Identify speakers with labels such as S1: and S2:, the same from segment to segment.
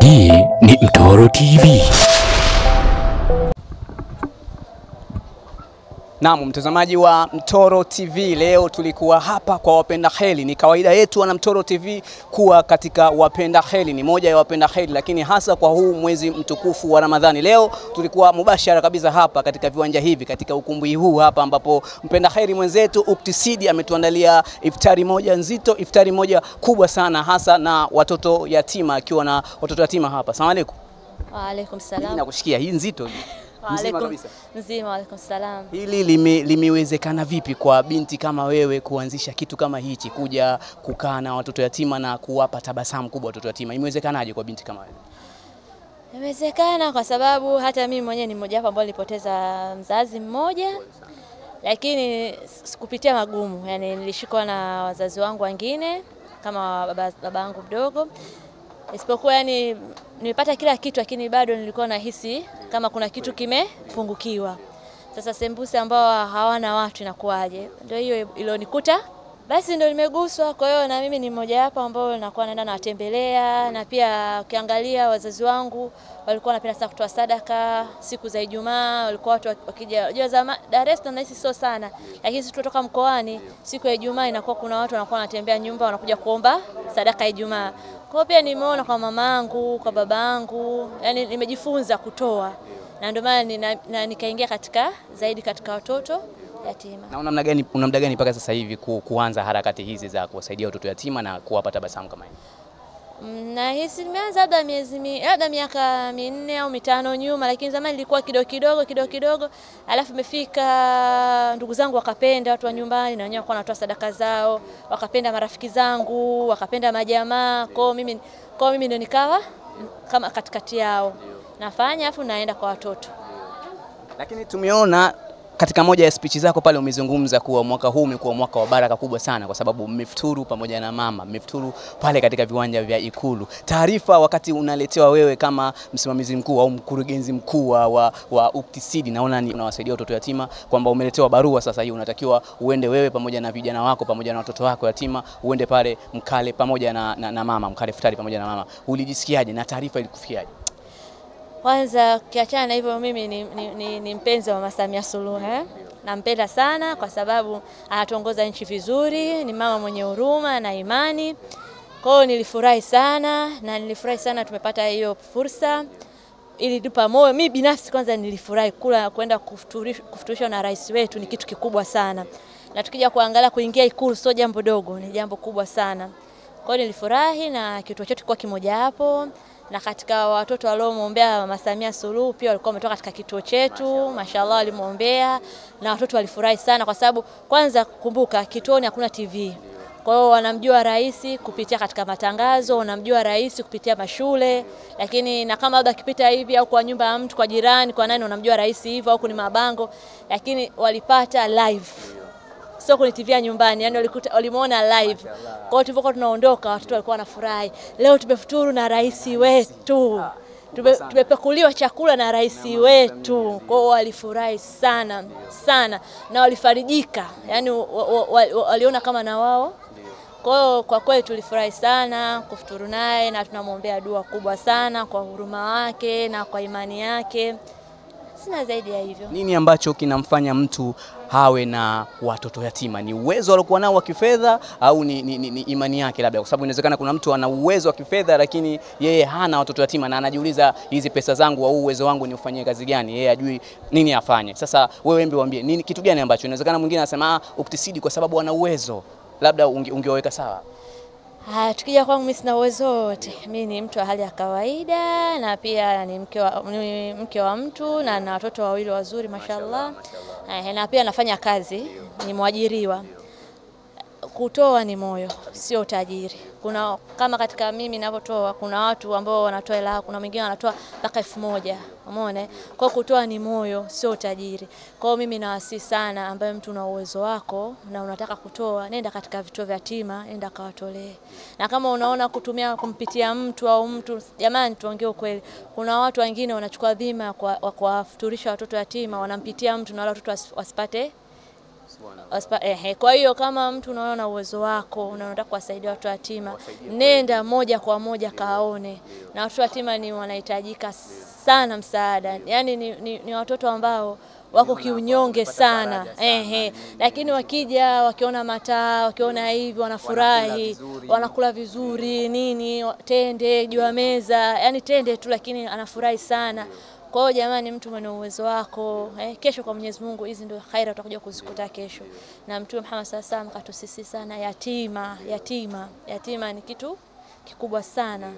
S1: Hii ni Mtoro TV.
S2: Naam, mtazamaji wa Mtoro TV, leo tulikuwa hapa kwa wapenda kheri. Ni kawaida yetu wana Mtoro TV kuwa katika wapenda kheri, ni moja ya wapenda kheri, lakini hasa kwa huu mwezi mtukufu wa Ramadhani. Leo tulikuwa mubashara kabisa hapa katika viwanja hivi, katika ukumbi huu hapa, ambapo mpenda kheri mwenzetu Uktisidi ametuandalia iftari moja nzito, iftari moja kubwa sana, hasa na watoto yatima, akiwa na watoto yatima hapa. Asalamu alaykum.
S3: Wa alaykum salam.
S2: Nakusikia hii nzito hii. Mzima kabisa.
S3: Mzima, wa alaykum salam.
S2: Hili limewezekana vipi kwa binti kama wewe kuanzisha kitu kama hichi, kuja kukaa na watoto yatima na kuwapa tabasamu kubwa watoto yatima? Imewezekanaje kwa binti kama wewe?
S3: Imewezekana kwa sababu hata mimi mwenyewe ni mmoja wapo ambao nilipoteza mzazi mmoja, lakini sikupitia magumu. Yani nilishikwa na wazazi wangu wengine kama babangu mdogo. Isipokuwa yani nilipata kila kitu, lakini bado nilikuwa nahisi kama kuna kitu kimepungukiwa. Sasa sembuse ambao hawana watu inakuaje? Ndio hiyo ilionikuta. Basi ndio nimeguswa. Kwa hiyo na mimi ni mmoja wapo ambao nakuwa naenda nawatembelea, na pia ukiangalia wazazi wangu walikuwa wanapenda sana kutoa sadaka siku za Ijumaa. Walikuwa watu wakija, unajua Dar es Salaam nahisi sio sana, lakini sisi kutoka mkoani siku ya Ijumaa inakuwa kuna watu wanakuwa wanatembea nyumba, wanakuja kuomba sadaka ya Ijumaa. Kwa hiyo pia nimeona kwa mamangu, kwa babangu, yani nimejifunza kutoa, na ndio maana nikaingia zaidi katika watoto yatima. Na
S2: una muda gani mpaka sasa hivi kuanza harakati hizi za kuwasaidia watoto yatima na kuwapa tabasamu kama hivi?
S3: Na hisi nimeanza labda miaka 4 au 5 nyuma, lakini zamani ilikuwa kidogo. Alafu imefika ndugu zangu wakapenda, watu wa nyumbani na wenyewe walikuwa wanatoa sadaka zao, wakapenda marafiki zangu, wakapenda majamaa. Kwa mimi ndio nikawa kama katikati yao. Nafanya afu naenda kwa watoto.
S2: Lakini tumeona katika moja ya speech zako pale umezungumza kuwa mwaka huu umekuwa mwaka wa baraka kubwa sana, kwa sababu mmefuturu pamoja na mama, mmefuturu pale katika viwanja vya Ikulu. Taarifa wakati unaletewa wewe kama msimamizi mkuu au mkurugenzi mkuu wa Uktisidi, naona unawasaidia watoto yatima, kwamba umeletewa barua sasa hii unatakiwa uende wewe pamoja na vijana wako pamoja na watoto wako yatima, uende pale mkale pamoja na mama, mkale futari pamoja na mama. Ulijisikiaje na taarifa ilikufikiaje?
S3: Kwanza kiachana na hivyo, mimi ni mpenzi wa Mama Samia Suluhu. Nampenda sana kwa sababu anatuongoza nchi vizuri, ni mama mwenye huruma na imani. Kwa hiyo nilifurahi sana tumepata hiyo fursa. Ilinipa moyo mimi binafsi, kwanza nilifurahi kwenda kufuturishwa na rais wetu, ni kitu kikubwa sana. Na tukija kuangalia kuingia Ikulu sio jambo dogo, ni jambo kubwa sana. Kwa hiyo nilifurahi, na kituo chetu kilikuwa kimoja hapo. Na katika watoto waliomwombea Mama Samia Suluhu pia walikuwa wametoka katika kituo chetu, mashallah walimwombea, na watoto walifurahi sana kwa sababu kwanza kumbuka kituoni hakuna TV. Kwa hiyo wanamjua rais kupitia katika matangazo, wanamjua rais kupitia mashule, lakini na kama labda akipita hivi au kwa nyumba ya mtu, kwa jirani, kwa nani, wanamjua rais hivyo au kuna mabango, lakini walipata live. Sio kwenye TV ya nyumbani, yani walimuona live. Kwa hiyo tulipokuwa tunaondoka watoto walikuwa wanafurahi. Leo tumefuturu na rais wetu. Tumepekuliwa chakula na rais wetu. Kwa hiyo walifurahi sana na walifarijika. Yani waliona kama na wao. Kwa hiyo kwa kweli tulifurahi sana kufuturu naye, na tunamwombea dua kubwa sana kwa huruma wake na kwa imani yake. Sina zaidi ya hivyo.
S2: Nini ambacho kinamfanya mtu hawe na watoto yatima? Ni uwezo aliokuwa nao wa kifedha au ni imani yake labda? Kwa sababu inawezekana kuna mtu ana uwezo wa kifedha lakini yeye hana watoto yatima, na anajiuliza hizi pesa zangu au uwezo wangu ni ufanyie kazi gani? Yeye ajui nini afanye. Sasa wewe waambie nini, kitu gani ambacho inawezekana mwingine anasema Uktisidi kwa sababu ana uwezo, labda ungeweka sawa?
S3: Tukija kwangu mimi sina uwezo wote. Mimi ni mtu wa hali ya kawaida, na pia ni mke wa mtu, na na watoto wawili wazuri mashallah. Na pia nafanya kazi, ni mwajiriwa. Kutoa ni moyo, sio tajiri. Kuna kama katika mimi ninapotoa, kuna watu ambao wanatoa hela, kuna mwingine anatoa mpaka 1000. Umeona? Kwa kutoa ni moyo, sio tajiri. Kwa hiyo mimi nawasihi sana, ambaye mtu una uwezo wako na unataka kutoa, nenda katika vituo vya yatima, nenda kawatolee. Na kama unaona kumpitia mtu au mtu, jamani tuongee ukweli. Kuna watu wengine wanachukua dhima kwa kuwafuturisha watoto yatima, wanampitia mtu na wale watoto wasipate Kwa hiyo kama mtu unaona uwezo wako, unataka kuwasaidia watu yatima, nenda moja kwa moja kaone. Na watu yatima ni wanahitajika sana msaada. Yaani ni watoto ambao wako kiunyonge sana. Lakini wakija, wakiona mataa, wakiona hivi, wanafurahi, wanakula vizuri, nini, tende juu ya meza, yani tende tu lakini anafurahi sana. Kwa hiyo jamani, mtu mwenye uwezo wako, kesho kwa Mwenyezi Mungu hizi ndio khaira utakuja kuzikuta kesho. Na Mtume Muhammad sallallahu alaihi wasallam katusisi sana yatima ni kitu kikubwa sana.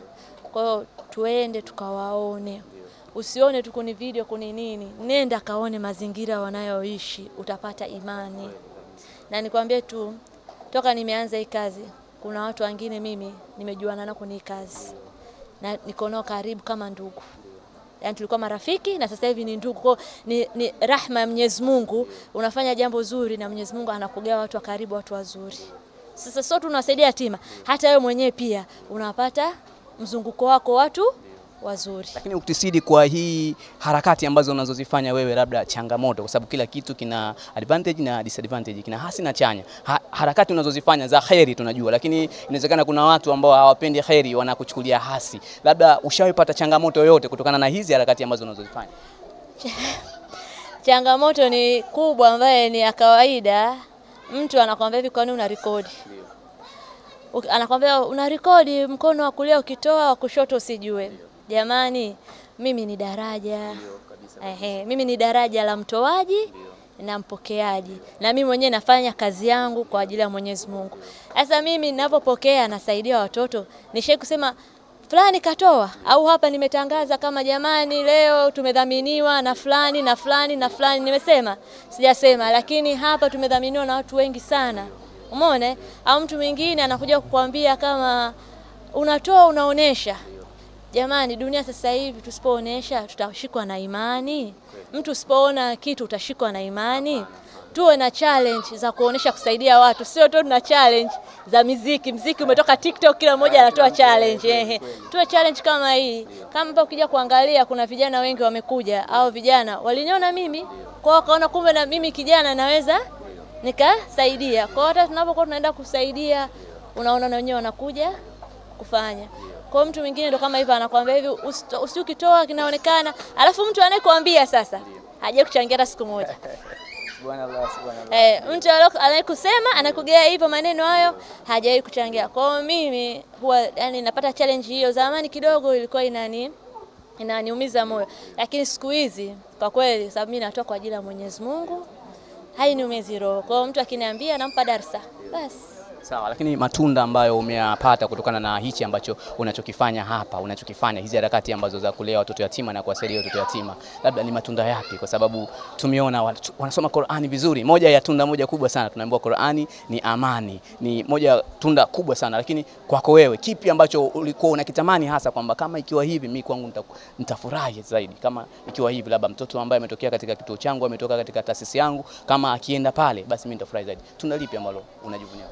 S3: Kwa hiyo tuende tukawaone. Usione tu kuni video kuni nini, nenda kaone mazingira wanayoishi, utapata imani. Na nikwambie tu, toka nimeanza hii kazi, kuna watu wengine mimi nimejuana nao kuni kazi. Na niko nao karibu kama ndugu. Yani tulikuwa marafiki na sasa hivi ni ndugu. Kwa ni rahma ya Mwenyezi Mungu, unafanya jambo zuri na Mwenyezi Mungu anakugea watu wa karibu, watu wazuri. Sasa sote tunawasaidia yatima, hata wewe mwenyewe pia unapata mzunguko wako watu wazuri.
S2: Lakini ukisidi kwa hii harakati ambazo unazozifanya wewe, labda changamoto, kwa sababu kila kitu kina advantage na disadvantage, kina hasi na chanya. Harakati unazozifanya za khairi tunajua, lakini inawezekana kuna watu ambao hawapendi khairi, wanakuchukulia hasi. Labda ushawaipata changamoto yoyote kutokana na hizi harakati ambazo unazozifanya?
S3: Changamoto ni kubwa ambaye ni ya kawaida. Mtu anakuambia hivi, kwa nini una record? Anakuambia una record mkono wa kulia ukitoa, wa kushoto usijue. Jamani, mimi ni daraja. Mimi ni daraja la mtoaji na mpokeaji. Na mimi mwenyewe nafanya kazi yangu kwa ajili ya Mwenyezi Mungu. Sasa mimi ninapopokea nasaidia watoto. Nishai kusema fulani katoa, au hapa nimetangaza kama jamani leo tumedhaminiwa na fulani na fulani na fulani. Nimesema? Sijasema, lakini hapa tumedhaminiwa na watu wengi sana. Umeona? Au mtu mwingine anakuja kukuambia kama unatoa unaonesha. Jamani, dunia sasa hivi tusipoonesha tutashikwa na imani. Mtu usipoona kitu utashikwa na imani. Tuwe na challenge za kuonesha kusaidia watu. Sio tu na challenge za muziki. Muziki umetoka TikTok, kila mmoja anatoa challenge. Tuwe challenge kama hii. Kama hapa ukija kuangalia kuna vijana wengi wamekuja, au vijana waliniona mimi, kwa wakaona kumbe na mimi kijana naweza nikasaidia. Kwa hata tunapokuwa tunaenda kusaidia, unaona na wenyewe wanakuja kufanya. Kwa mtu mwingine ndo kama hivyo anakuambia hivi, usiukitoa kinaonekana, alafu mtu anayekwambia sasa haje kuchangia hata siku moja.
S2: Subhanallah.
S3: Mtu anayekusema anakugea hivyo maneno hayo hajawahi kuchangia. Kwa mimi huwa yani napata challenge hiyo. Zamani kidogo ilikuwa inaniumiza moyo, lakini siku hizi kwa kweli sababu mimi natoa kwa ajili ya Mwenyezi Mungu, hainiumizi roho. Kwa mtu akiniambia nampa darasa basi.
S2: Sawa, lakini matunda ambayo umeyapata kutokana na hichi ambacho unachokifanya hapa, hizi harakati ambazo za kulea watoto yatima na kuwasaidia watoto yatima, labda ni matunda yapi? Kwa sababu tumeona wanasoma Qur'ani vizuri. Moja ya tunda moja kubwa sana tunaambiwa Qur'ani ni amani, ni moja tunda kubwa sana. Lakini kwako wewe, kipi ambacho ulikuwa unakitamani hasa kwamba kama ikiwa hivi mimi kwangu nitafurahi zaidi, kama ikiwa hivi labda mtoto ambaye ametokea katika kituo changu, ametoka katika taasisi yangu, kama akienda pale basi mimi nitafurahi zaidi? Tunda lipi ambalo unajivunia?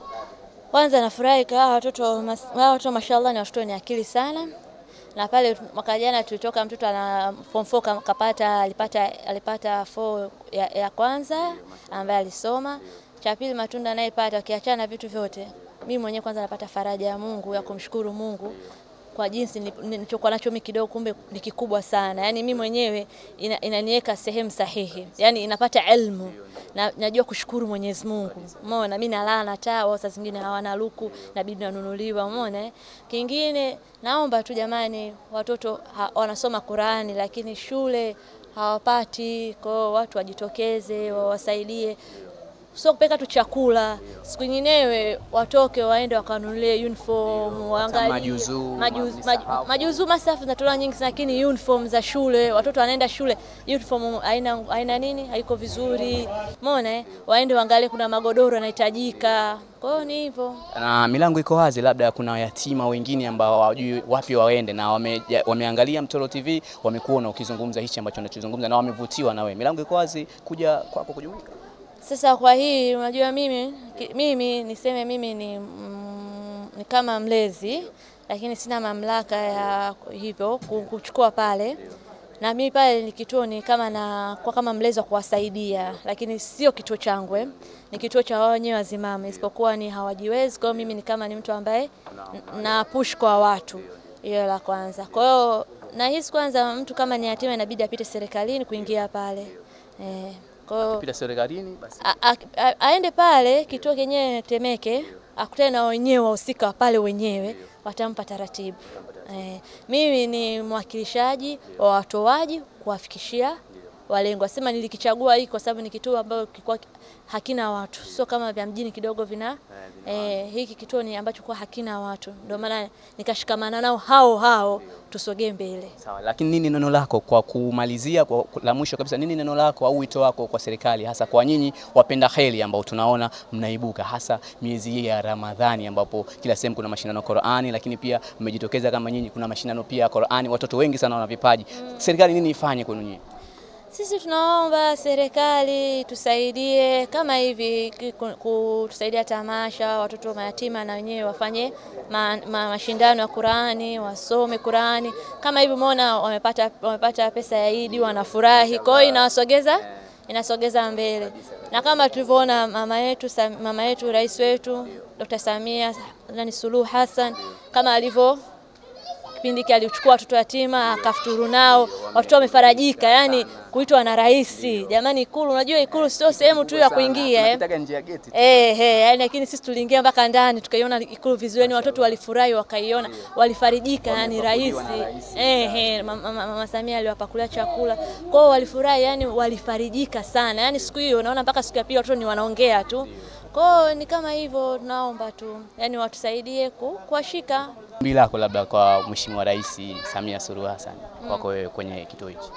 S3: Kwanza nafurahi kwa watoto mashallah, ni watoto wenye akili sana. Na pale mwaka jana tulitoka mtoto ana form 4 alipata 4 ya kwanza ambaye alisoma. Cha pili matunda anayepata ukiachana na vitu vyote, mimi mwenyewe kwanza napata faraja ya Mungu, ya kumshukuru Mungu kwa jinsi nilichokuwa nacho mimi kidogo kumbe ni kikubwa sana. Yaani mimi mwenyewe inaniweka sehemu sahihi. Yaani inapata elimu na najua kushukuru Mwenyezi Mungu. Umeona, mimi nalala na taa, wao saa zingine hawana luku na bibi nanunuliwa. Umeona? Kingine naomba tu jamani, watoto wanasoma Qur'ani lakini shule hawapati. Kwa watu wajitokeze, wawasaidie. Sio kupeka tu chakula, siku nyinginewe watoke waende wakanunulie uniform, waangalie majuzu masafu zinatolewa nyingi, lakini uniform za shule, watoto wanaenda shule uniform haina nini, haiko vizuri. Umeona? Waende waangalie kuna magodoro yanahitajika. Kwa hiyo ni hivyo.
S2: Na milango iko wazi, labda kuna yatima wengine ambao hawajui wapi waende na wameangalia Mtoro TV, wamekuona ukizungumza hichi ambacho unachozungumza na wamevutiwa na wewe. Milango iko wazi kuja kwako kujumuika.
S3: Sasa kwa hii unajua mimi niseme mimi ni kama mlezi, lakini sina mamlaka ya hivyo kuchukua pale. Na mimi pale ni kituo ni kama mlezi wa kuwasaidia, lakini sio kituo changu ni kituo cha wao wenyewe wazimame, isipokuwa ni hawajiwezi. Kwa hiyo mimi ni kama ni mtu ambaye na push kwa watu, hiyo la kwanza. Kwa hiyo na hisi kwanza mtu kama ni yatima inabidi apite serikalini kuingia pale. Kwa hiyo
S2: apite serikalini basi
S3: aende pale kituo kenyewe Temeke, akutane na wenyewe wahusika pale wenyewe, watampa taratibu. Mimi ni mwakilishaji wa watoaji kuwafikishia walengwa. Sema nilikichagua hiki kwa sababu ni kituo ambacho kilikuwa hakina watu, sio kama vya mjini kidogo vina hiki kituo ni ambacho kwa hakina watu, ndio maana nikashikamana nao hao tusogee mbele.
S2: Sawa, lakini nini neno lako kwa kumalizia, kwa la mwisho kabisa, nini neno lako au wito wako kwa serikali, hasa kwa nyinyi wapenda kheri ambao tunaona mnaibuka hasa miezi hii ya Ramadhani ambapo kila sehemu kuna mashindano ya Qur'ani, lakini pia mmejitokeza kama nyinyi kuna mashindano pia ya Qur'ani, watoto wengi sana wana vipaji. Serikali nini ifanye kwenu nyinyi?
S3: Sisi tunaomba serikali tusaidie kama hivi, kutusaidia tamasha, watoto mayatima na wenyewe wafanye mashindano ya Qur'ani, wasome Qur'ani. Kama hivi umeona wamepata pesa ya Eid, wanafurahi. Kwa hiyo inasogeza mbele. Na kama tulivyoona mama yetu rais wetu Dr. Samia Suluhu Hassan, kama alivyo kipindi kile alichukua watoto yatima akafuturu nao, watoto wamefarajika, yani kuitwa na rais. Jamani, Ikulu, unajua Ikulu sio sehemu tu ya kuingia
S2: Nataka nje ya geti.
S3: Yani lakini sisi tuliingia mpaka ndani tukaiona Ikulu vizuri, watoto walifurahi wakaiona, walifarijika, yani rais. Mama Samia aliwapakulia chakula. Kwa hiyo walifurahi, yani walifarijika sana. Yani siku hiyo naona mpaka siku ya pili watoto ni wanaongea tu. Kwa ni kama hivyo, tunaomba tu yani watusaidie kuwashika.
S2: Ombi lako labda kwa Mheshimiwa Rais Samia Suluhu Hassan kwako wewe kwenye kituo hichi?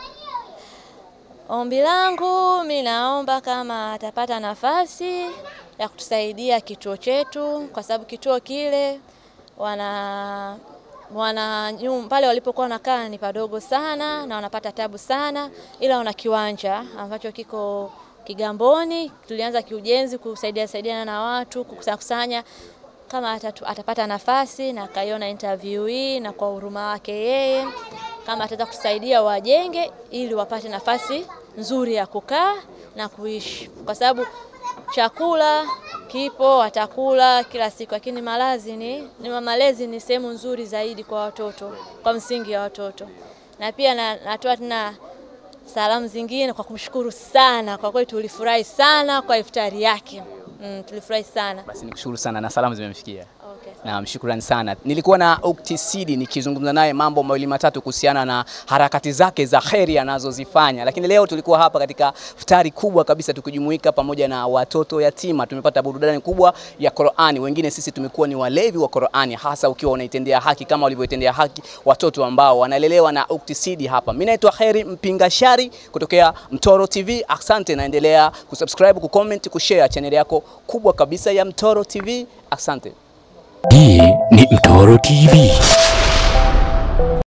S3: Ombi langu mimi naomba kama atapata nafasi ya kutusaidia kituo chetu, kwa sababu kituo kile pale walipokuwa wanakaa ni padogo sana na wanapata tabu sana, ila wana kiwanja ambacho kiko Kigamboni. Tulianza kiujenzi kusaidiana na watu kukusanya. Kama atapata nafasi na kaiona interview hii, na kwa huruma wake yeye, kama ataweza kusaidia wajenge ili wapate nafasi nzuri ya kukaa na kuishi, kwa sababu chakula kipo, watakula kila siku, lakini malezi ni sehemu nzuri zaidi kwa watoto, kwa msingi ya watoto. Na pia natoa tena salamu zingine kwa kumshukuru sana, kwa kweli tulifurahi sana kwa iftari yake. Tulifurahi sana.
S2: Basi nikushukuru sana na salamu zimemfikia.
S3: Okay.
S2: Na shukrani sana. Nilikuwa na Ukhti Sidi nikizungumza naye mambo mawili matatu kuhusiana na harakati zake za kheri anazozifanya. Lakini leo tulikuwa hapa katika iftari kubwa kabisa tukijumuika pamoja na watoto yatima. Tumepata burudani kubwa ya Qur'ani. Wengine sisi tumekuwa ni walevi wa Qur'ani, hasa ukiwa unaitendea haki kama walivyoitendea haki watoto ambao wanalelewa na Ukhti Sidi hapa. Mimi naitwa Kheri Mpinga Shari kutokea Mtoro TV. Asante, naendelea kusubscribe, kucomment, kushare channel yako kubwa kabisa ya Mtoro TV. Asante.
S1: Hii ni Mtoro TV.